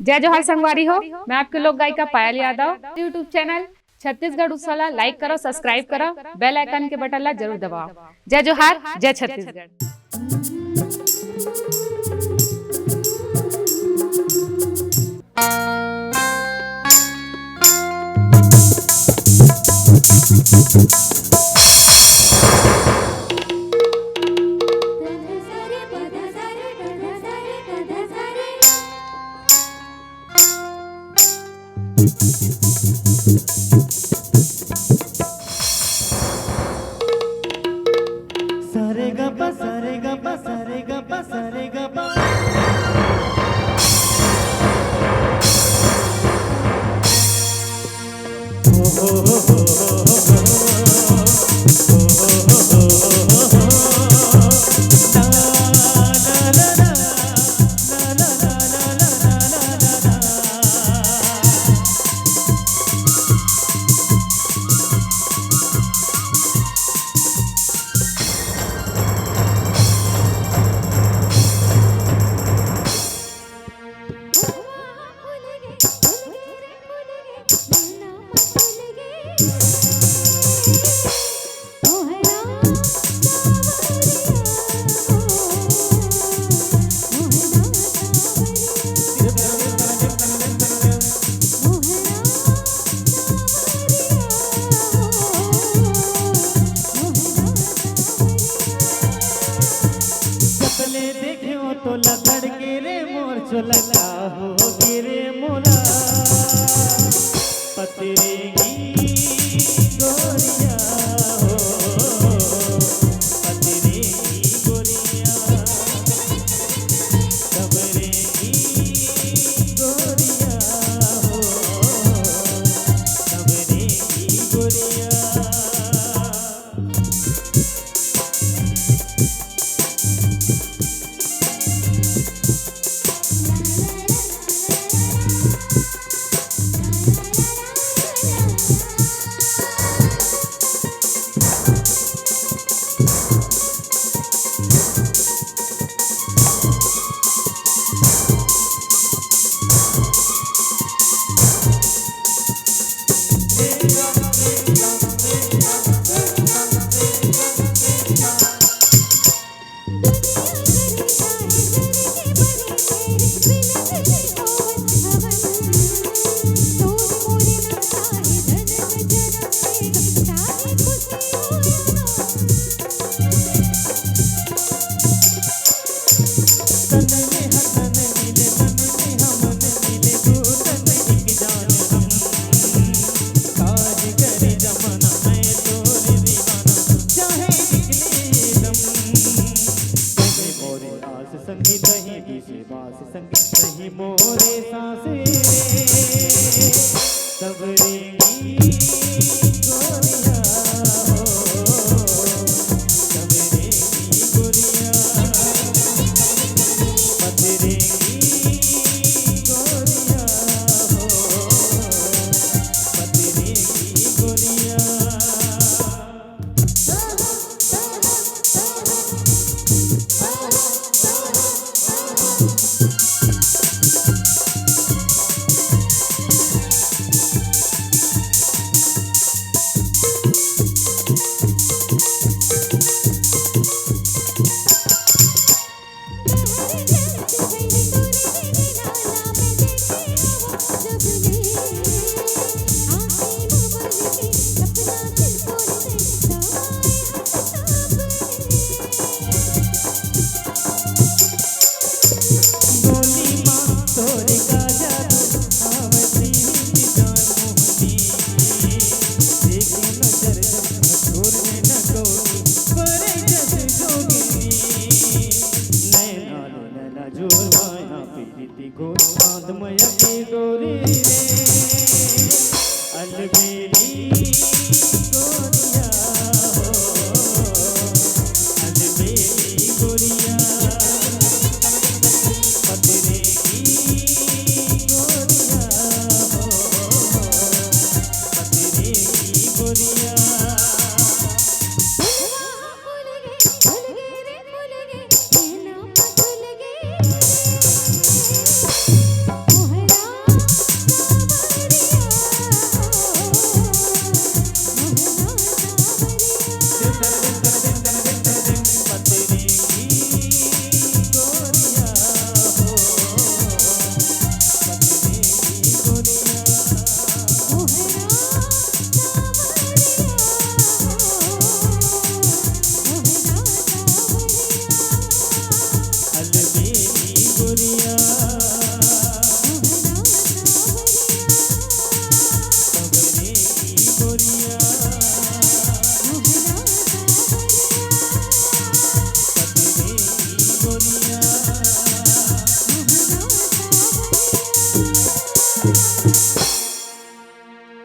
जय जोहार संगवारी हो, मैं आपके लोक गायिका पायल यादव। यूट्यूब चैनल छत्तीसगढ़ उत्सला लाइक करो, सब्सक्राइब करो, बेल आइकन के बटन ला जरूर दबाओ। जय जोहार, जय छत्तीसगढ़। सारे ग प सारे ग प सारे ग प सारे ग प तो लकड़ के रे मोर चोलका हो गिरे मोला पतरेगी गोरिया हो पतरेगी गोरिया सबरेगी गोरिया हो सबरेगी गोरिया। संगीत ही दिसे बास संगीत ही मोरे सांसे सबरेगी गोरिया हो सबरेगी गोरिया पतरेगी गोरिया हो पतरेगी गोरिया। गोरी अलबेली